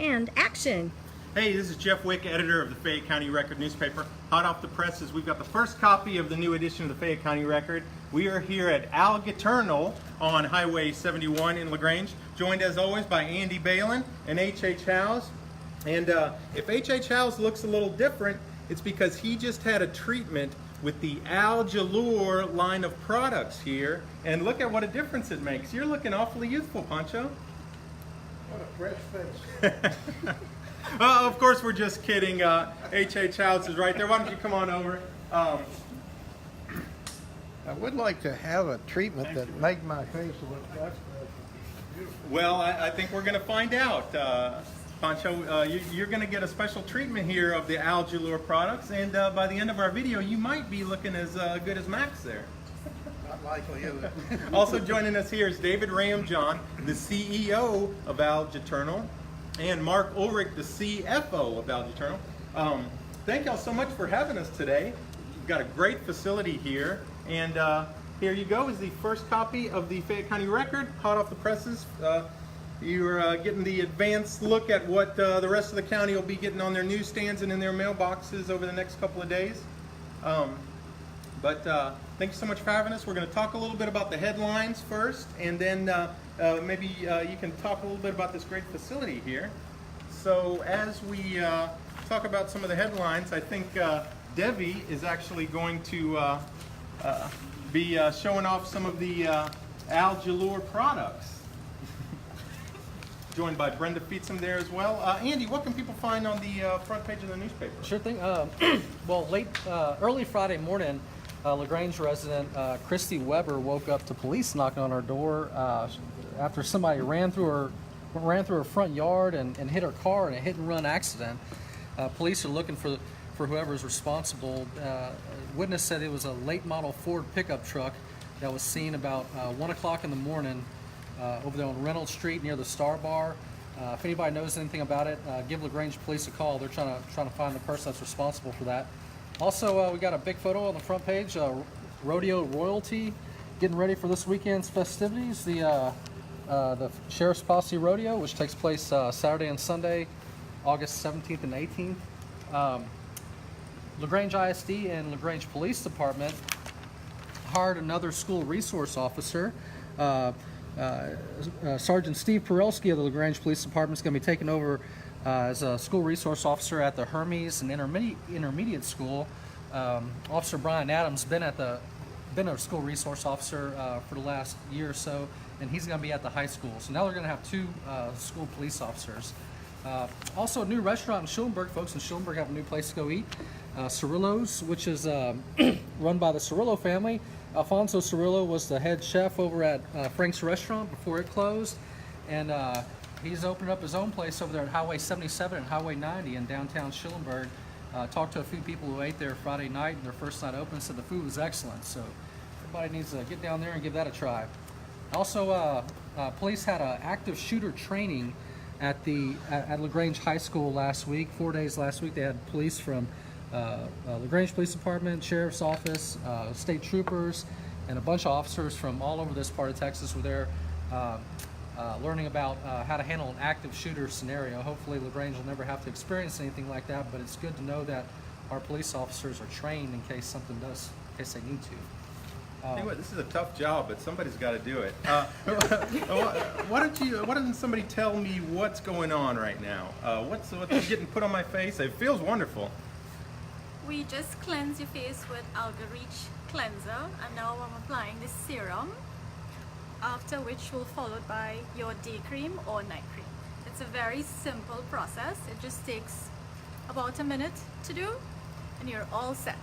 and action. Hey, this is Jeff Wick, editor of the Fayette County Record newspaper. Hot off the presses, we've got the first copy of the new edition of the Fayette County Record. We are here at AlgEternal on Highway 71 in LaGrange, joined as always by Andy Balin and H.H. Howes. And if H.H. Howes looks a little different, it's because he just had a treatment with the AlgEternal line of products here. And look at what a difference it makes. You're looking awfully youthful, Pancho. What a fresh face. Of course, we're just kidding. H.H. Howes is right there. Why don't you come on over? I would like to have a treatment that make my face look that fresh. Well, I think we're going to find out. Pancho, you're going to get a special treatment here of the AlgEternal products, and by the end of our video, you might be looking as good as Max there. Not likely, is it? Also joining us here is David Ramjohn, the CEO of AlgEternal, and Mark Ulrich, the CFO of AlgEternal. Thank y'all so much for having us today. We've got a great facility here, and here you go is the first copy of the Fayette County Record, hot off the presses. You're getting the advanced look at what the rest of the county will be getting on their newsstands and in their mailboxes over the next couple of days. But thank you so much for having us. We're going to talk a little bit about the headlines first, and then maybe you can talk a little bit about this great facility here. So as we talk about some of the headlines, I think Debbie is actually going to be showing off some of the AlgEternal products. Joined by Brenda Feetsum there as well. Andy, what can people find on the front page of the newspaper? Sure thing. Well, early Friday morning, LaGrange resident Christy Weber woke up to police knocking on her door after somebody ran through her front yard and hit her car in a hit-and-run accident. Police are looking for whoever's responsible. Witness said it was a late model Ford pickup truck that was seen about 1 o'clock in the morning over there on Reynolds Street near the Star Bar. If anybody knows anything about it, give LaGrange police a call. They're trying to find the person that's responsible for that. Also, we got a big photo on the front page. Rodeo royalty getting ready for this weekend's festivities. The Sheriff's Posse Rodeo, which takes place Saturday and Sunday, August 17th and 18th. LaGrange ISD and LaGrange Police Department hired another school resource officer. Sergeant Steve Perelski of the LaGrange Police Department is going to be taking over as a school resource officer at the Hermes and Intermediate School. Officer Brian Adams been a school resource officer for the last year or so, and he's going to be at the high school. So now they're going to have two school police officers. Also, a new restaurant in Schulenburg. Folks in Schulenburg have a new place to go eat. Cirillo's, which is run by the Cirillo family. Alfonso Cirillo was the head chef over at Frank's Restaurant before it closed, and he's opened up his own place over there at Highway 77 and Highway 90 in downtown Schulenburg. Talked to a few people who ate there Friday night and their first night open, said the food was excellent, so everybody needs to get down there and give that a try. Also, police had an active shooter training at LaGrange High School last week, 4 days last week. They had police from LaGrange Police Department, Sheriff's Office, state troopers, and a bunch of officers from all over this part of Texas were there learning about how to handle an active shooter scenario. Hopefully LaGrange will never have to experience anything like that, but it's good to know that our police officers are trained in case they need to. Tell you what, this is a tough job, but somebody's got to do it. Why doesn't somebody tell me what's going on right now? What's getting put on my face? It feels wonderful. We just cleanse your face with AlgaReach cleanser, and now I'm applying this serum, after which will followed by your day cream or night cream. It's a very simple process. It just takes about a minute to do, and you're all set.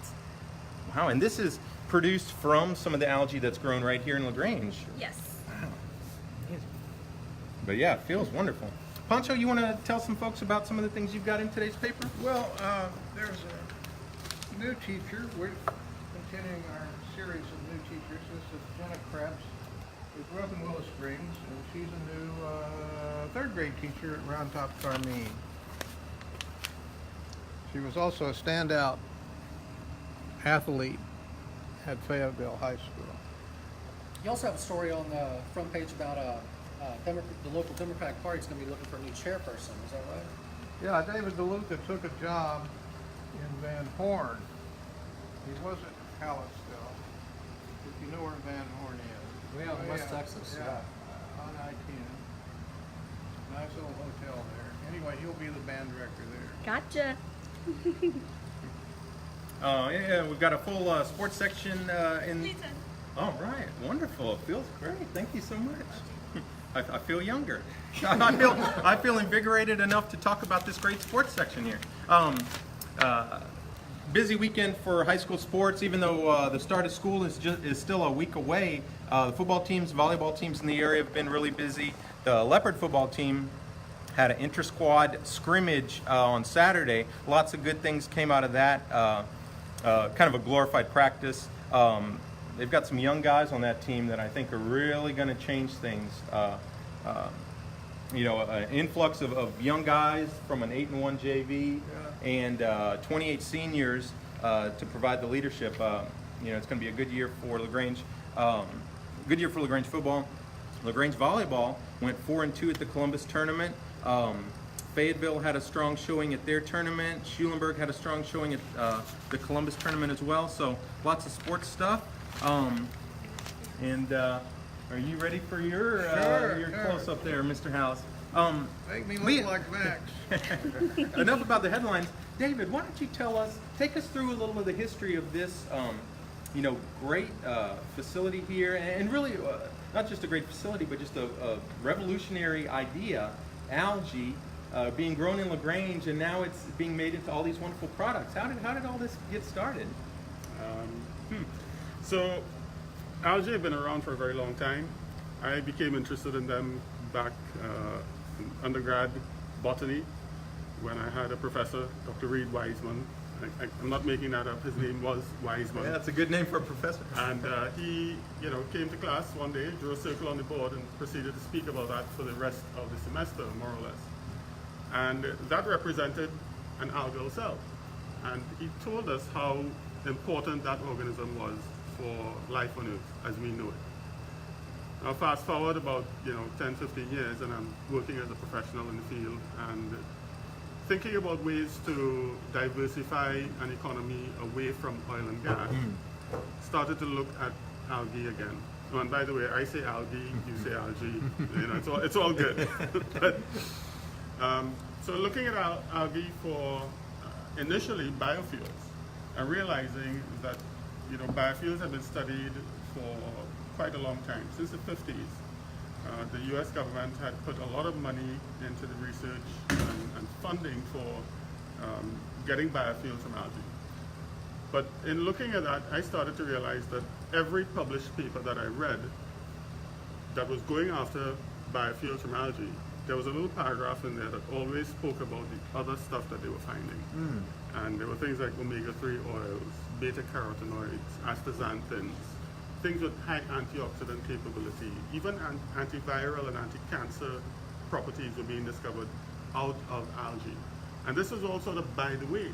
Wow, and this is produced from some of the algae that's grown right here in LaGrange. Yes. Wow. But yeah, it feels wonderful. Pancho, you want to tell some folks about some of the things you've got in today's paper? Well, there's a new teacher. We're continuing our series of new teachers. This is Jenna Krebs, who grew up in Willow Springs, and she's a new third grade teacher at Round Top Carmine. She was also a standout athlete at Fayetteville High School. You also have a story on the front page about the local Democratic Party is going to be looking for a new chairperson. Is that right? Yeah, David DeLuca took a job in Van Horn. He was at Kalispell, if you know where Van Horn is. Yeah, West Texas. Yeah, on I-10. Nice little hotel there. Anyway, he'll be the band director there. Gotcha. Yeah, we've got a full sports section in. Clayton. All right, wonderful. It feels great. Thank you so much. I feel younger. I feel invigorated enough to talk about this great sports section here. Busy weekend for high school sports, even though the start of school is still a week away. The football teams, volleyball teams in the area have been really busy. The Leopard football team had an inter-squad scrimmage on Saturday. Lots of good things came out of that. Kind of a glorified practice. They've got some young guys on that team that I think are really going to change things. An influx of young guys from an 8-1 JV and 28 seniors to provide the leadership. It's going to be a good year for LaGrange. Good year for LaGrange football. LaGrange volleyball went 4-2 at the Columbus tournament. Fayetteville had a strong showing at their tournament. Schulenburg had a strong showing at the Columbus tournament as well. So lots of sports stuff. Are you ready for your Sure. close up there, Mr. House? Make me look like Max. Enough about the headlines. David, why don't you take us through a little of the history of this, great facility here, and really not just a great facility, but just a revolutionary idea, algae, being grown in LaGrange, and now it's being made into all these wonderful products. How did all this get started? So, algae have been around for a very long time. I became interested in them back in undergrad botany when I had a professor, Dr. Reed Wiseman. I'm not making that up. His name was Wiseman. Yeah, that's a good name for a professor. And he, came to class one day, drew a circle on the board, and proceeded to speak about that for the rest of the semester, more or less. And that represented an algal cell. And he told us how important that organism was for life on Earth as we know it. Now fast forward about 10, 15 years, and I'm working as a professional in the field and thinking about ways to diversify an economy away from oil and gas. Started to look at algae again. Oh, and by the way, I say algae, you say algae. It's all good. But, so looking at algae for initially biofuels, and realizing that biofuels have been studied for quite a long time, since the 50s. The U.S. government had put a lot of money into the research and funding for getting biofuels from algae. But in looking at that, I started to realize that every published paper that I read that was going after biofuels from algae, there was a little paragraph in there that always spoke about the other stuff that they were finding. And there were things like omega-3 oils, beta-carotenoids, astaxanthins, things with high antioxidant capability, even antiviral and anti-cancer properties were being discovered out of algae. And this was all sort of by the way.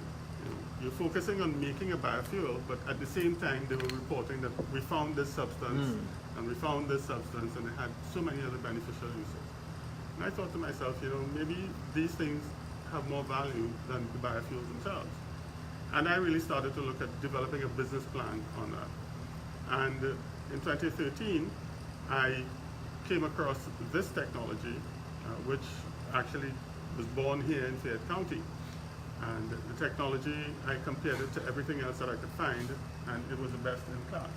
You're focusing on making a biofuel, but at the same time they were reporting that we found this substance, and we found this substance, and it had so many other beneficial uses. And I thought to myself, maybe these things have more value than the biofuels themselves. And I really started to look at developing a business plan on that. And in 2013, I came across this technology, which actually was born here in Fayette County. And the technology, I compared it to everything else that I could find, and it was the best in class.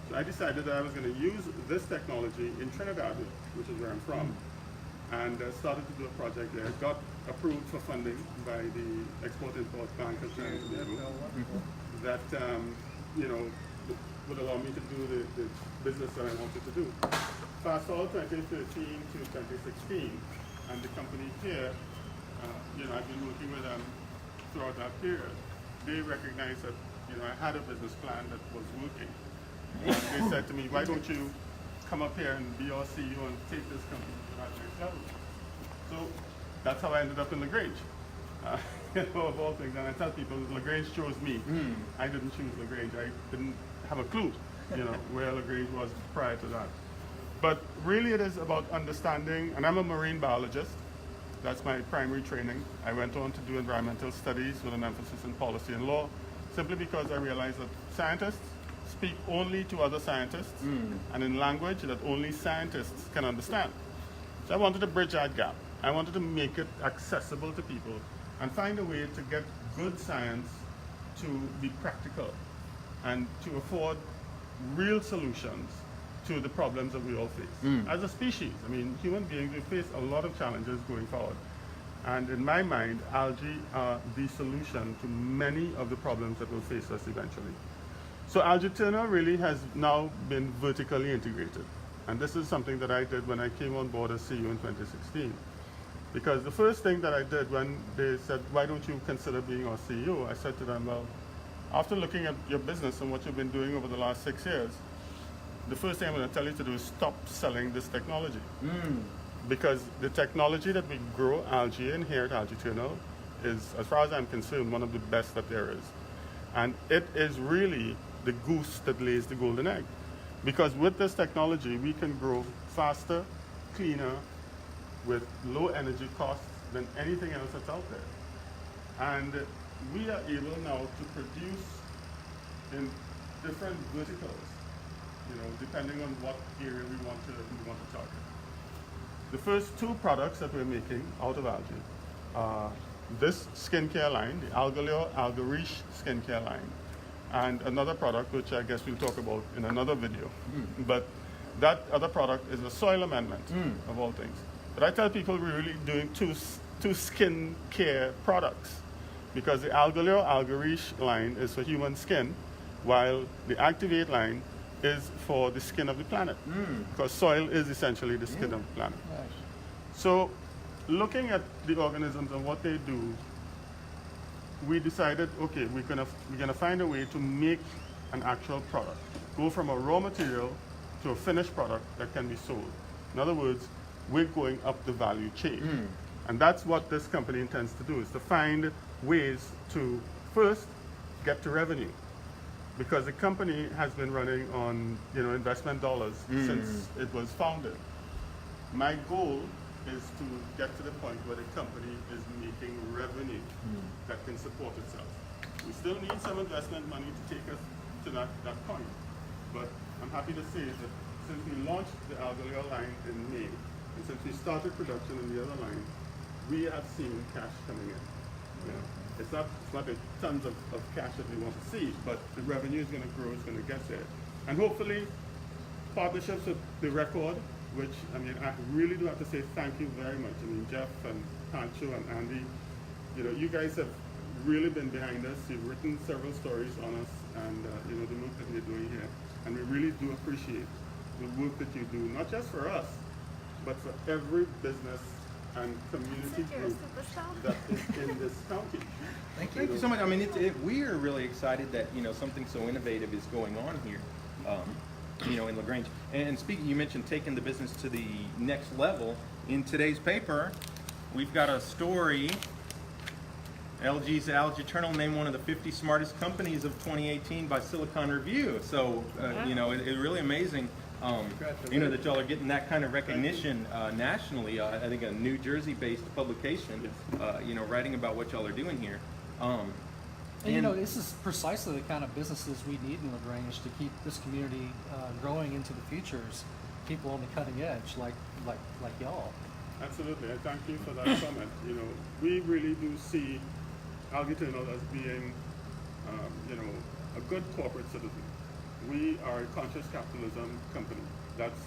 So I decided that I was going to use this technology in Trinidad, which is where I'm from, and started to do a project there. Got approved for funding by the Export-Import Bank of Trinidad that would allow me to do the business that I wanted to do. Fast forward 2013 to 2016, and the company here, I've been working with them throughout that period. They recognized that I had a business plan that was working. And they said to me, why don't you come up here and be our CEO and take this company to that next level? So that's how I ended up in LaGrange. Of all things, and I tell people LaGrange chose me. I didn't choose LaGrange. I didn't have a clue, where LaGrange was prior to that. But really it is about understanding, and I'm a marine biologist. That's my primary training. I went on to do environmental studies with an emphasis in policy and law, simply because I realized that scientists speak only to other scientists and in language that only scientists can understand. So I wanted to bridge that gap. I wanted to make it accessible to people and find a way to get good science to be practical and to afford real solutions to the problems that we all face. As a species, I mean, human beings, we face a lot of challenges going forward. And in my mind, algae are the solution to many of the problems that will face us eventually. So AlgEternal really has now been vertically integrated. And this is something that I did when I came on board as CEO in 2016. Because the first thing that I did when they said, why don't you consider being our CEO? I said to them, well, after looking at your business and what you've been doing over the last 6 years, the first thing I'm going to tell you to do is stop selling this technology. Because the technology that we grow algae in here at AlgEternal is, as far as I'm concerned, one of the best that there is. And it is really the goose that lays the golden egg. Because with this technology, we can grow faster, cleaner, with low energy costs than anything else that's out there. And we are able now to produce in different verticals, depending on what area we want to target. The first two products that we're making out of algae are this skincare line, the algae-based skincare line, and another product which I guess we'll talk about in another video. But that other product is a soil amendment of all things. But I tell people we're really doing two skin care products, because the algae-based line is for human skin, while the Activate line is for the skin of the planet, because soil is essentially the skin of the planet. Nice. So looking at the organisms and what they do, we decided, okay, we're gonna find a way to make an actual product, go from a raw material to a finished product that can be sold. In other words, we're going up the value chain. And that's what this company intends to do, is to find ways to first get to revenue. Because the company has been running on investment dollars since it was founded. My goal is to get to the point where the company is making revenue that can support itself. We still need some investment money to take us to that point. But I'm happy to say that since we launched the algae line in May, and since we started production in the other line, we have seen cash coming in. It's not the tons of cash that we want to see, but the revenue is going to grow, it's going to get there. And hopefully, partnerships with the Record, which, I mean, I really do have to say thank you very much. I mean, Jeff and Pancho and Andy, you guys have really been behind us. You've written several stories on us and, the work that we're doing here. And we really do appreciate the work that you do, not just for us, but for every business and community group that is in this county. Thank you so much. I mean, we are really excited that something so innovative is going on here, in LaGrange. And speaking, you mentioned taking the business to the next level. In today's paper, we've got a story. LG's AlgEternal named one of the 50 smartest companies of 2018 by Silicon Review. So, it's really amazing. That y'all are getting that kind of recognition nationally. I think a New Jersey-based publication, writing about what y'all are doing here. And this is precisely the kind of businesses we need in LaGrange to keep this community growing into the futures. People on the cutting edge, like y'all. Absolutely, I thank you for that comment. We really do see AlgEternal as being, a good corporate citizen. We are a conscious capitalism company. That's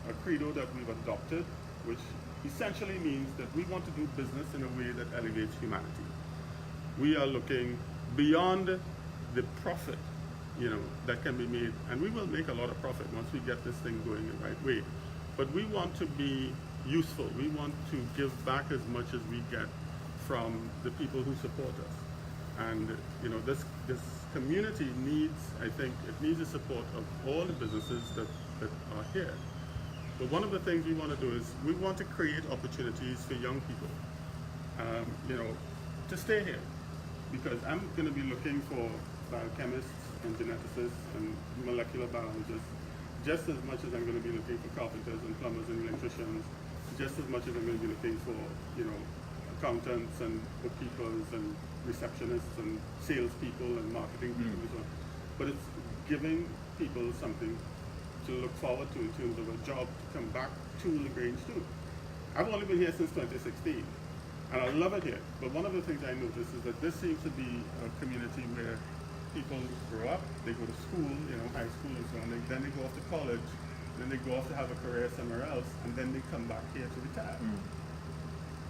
a credo that we've adopted, which essentially means that we want to do business in a way that elevates humanity. We are looking beyond the profit, that can be made, and we will make a lot of profit once we get this thing going the right way. But we want to be useful. We want to give back as much as we get from the people who support us. And this community needs, I think, it needs the support of all the businesses that are here. But one of the things we want to do is we want to create opportunities for young people, to stay here. Because I'm going to be looking for biochemists and geneticists and molecular biologists just as much as I'm going to be looking for carpenters and plumbers and electricians, just as much as I'm going to be looking for, you know, accountants and bookkeepers and receptionists and salespeople and marketing people and so on. But it's giving people something to look forward to in terms of a job to come back to LaGrange to. I've only been here since 2016, and I love it here. But one of the things I noticed is that this seems to be a community where people grow up, they go to school, you know, high school and so on, then they go off to college, then they go off to have a career somewhere else, and then they come back here to retire.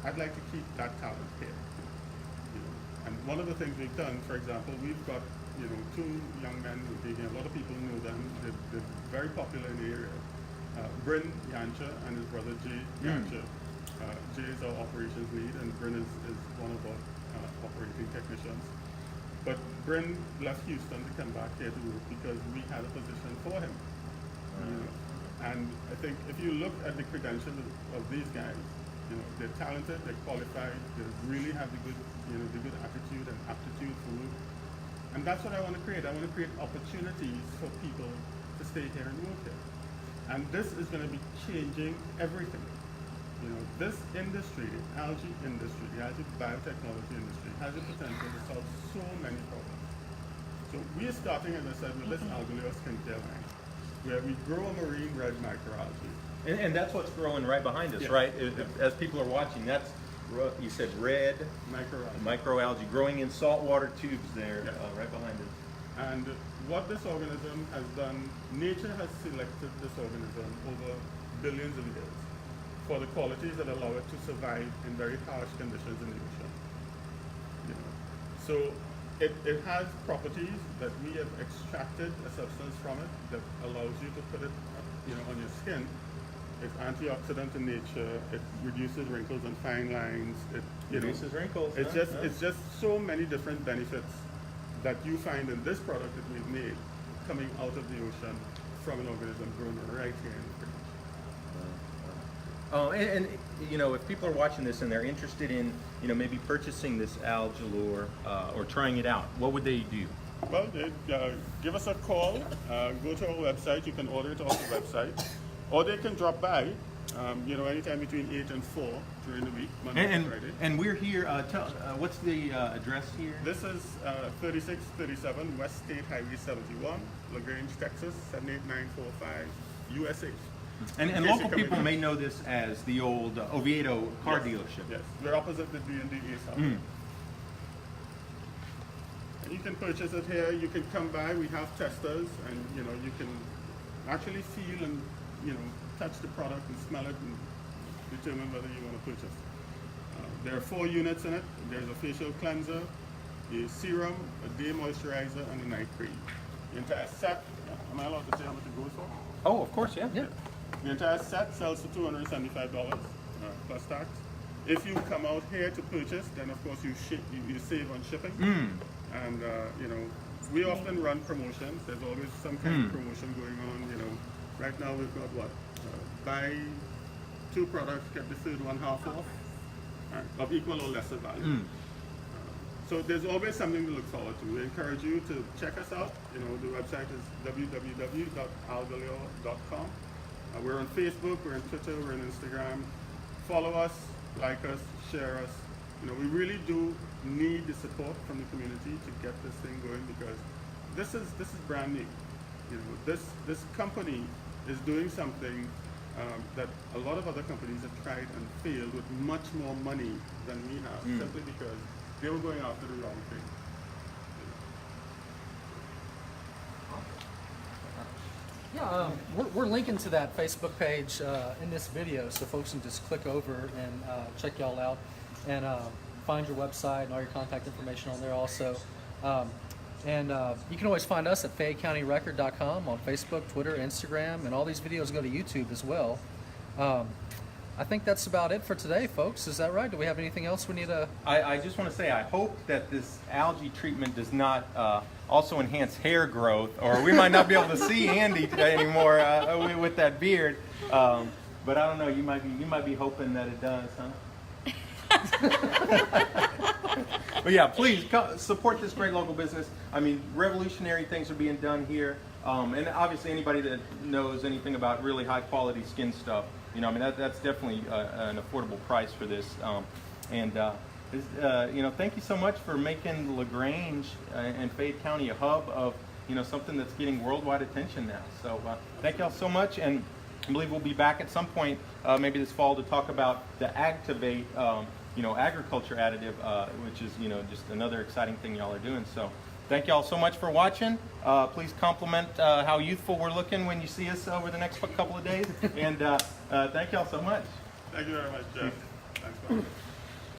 I'd like to keep that talent here. You know. And one of the things we've done, for example, we've got, you know, 2 young men who've been here. A lot of people know them. They're very popular in the area. Bryn Yancha and his brother Jay Yancha. Jay is our operations lead, and Bryn is one of our operating technicians. But Bryn left Houston to come back here to work because we had a position for him. You know? And I think if you look at the credentials of these guys, you know, they're talented, they're qualified, they really have the good, you know, the good attitude and aptitude for work. And that's what I want to create. I want to create opportunities for people to stay here and work here. And this is going to be changing everything. You know, this industry, the algae industry, the algae biotechnology industry, has the potential to solve so many problems. So we are starting, as I said, with this algae skincare line, where we grow a marine red microalgae. And that's what's growing right behind us, right? As people are watching, that's, you said red microalgae growing in saltwater tubes there, right behind us. And what this organism has done, nature has selected this organism over billions of years for the qualities that allow it to survive in very harsh conditions in the ocean. You know? So it has properties that we have extracted a substance from it that allows you to put it, you know, on your skin. It's antioxidant in nature. It reduces wrinkles and fine lines. It reduces wrinkles. It's just so many different benefits that you find in this product that we've made coming out of the ocean from an organism grown right here in the Grange. And you know, if people are watching this and they're interested in, you know, maybe purchasing this AlgEternal or trying it out, what would they do? Well, give us a call. Go to our website. You can order it off the website, or they can drop by. You know, anytime between 8 and 4 during the week, Monday and Friday. And we're here. What's the address here? This is 3637 West State Highway 71, LaGrange, Texas 78945, USA. And local people may know this as the old Oviedo car dealership. Yes, we're opposite the D&D Ace. And you can purchase it here. You can come by. We have testers, and you know, you can actually feel and, you know, touch the product and smell it and determine whether you want to purchase. There are 4 units in it. There's a facial cleanser, a serum, a day moisturizer, and a night cream. The entire set, am I allowed to say how much it goes for? Oh, of course, yeah. The entire set sells for $275 plus tax. If you come out here to purchase, then of course you save on shipping. And you know, we often run promotions. There's always some kind of promotion going on. You know, right now we've got what? Buy 2 products, get the third one half off, of equal or lesser value. So there's always something to look forward to. We encourage you to check us out. You know, the website is www.algaleo.com. We're on Facebook, we're on Twitter, we're on Instagram. Follow us, like us, share us. You know, we really do need the support from the community to get this thing going, because this is brand new. You know, this company is doing something that a lot of other companies have tried and failed with much more money than we have, simply because they were going after the wrong thing. Yeah, we're linking to that Facebook page in this video, so folks can just click over and check y'all out, and find your website and all your contact information on there also. And you can always find us at FayetteCountyRecord.com on Facebook, Twitter, Instagram, and all these videos go to YouTube as well. I think that's about it for today, folks. Is that right? Do we have anything else we need to... I just want to say, I hope that this algae treatment does not also enhance hair growth, or we might not be able to see Andy anymore with that beard. But I don't know, you might be hoping that it does, huh? But yeah, please support this great local business. I mean, revolutionary things are being done here. And obviously anybody that knows anything about really high quality skin stuff, you know, I mean, that's definitely an affordable price for this. You know, thank you so much for making LaGrange and Fayette County a hub of, you know, something that's getting worldwide attention now. So thank y'all so much, and I believe we'll be back at some point, maybe this fall, to talk about the Activate, you know, agriculture additive, which is, you know, just another exciting thing y'all are doing. So thank y'all so much for watching. Please compliment how youthful we're looking when you see us over the next couple of days. And thank y'all so much. Thank you very much, Jeff. Thanks, man.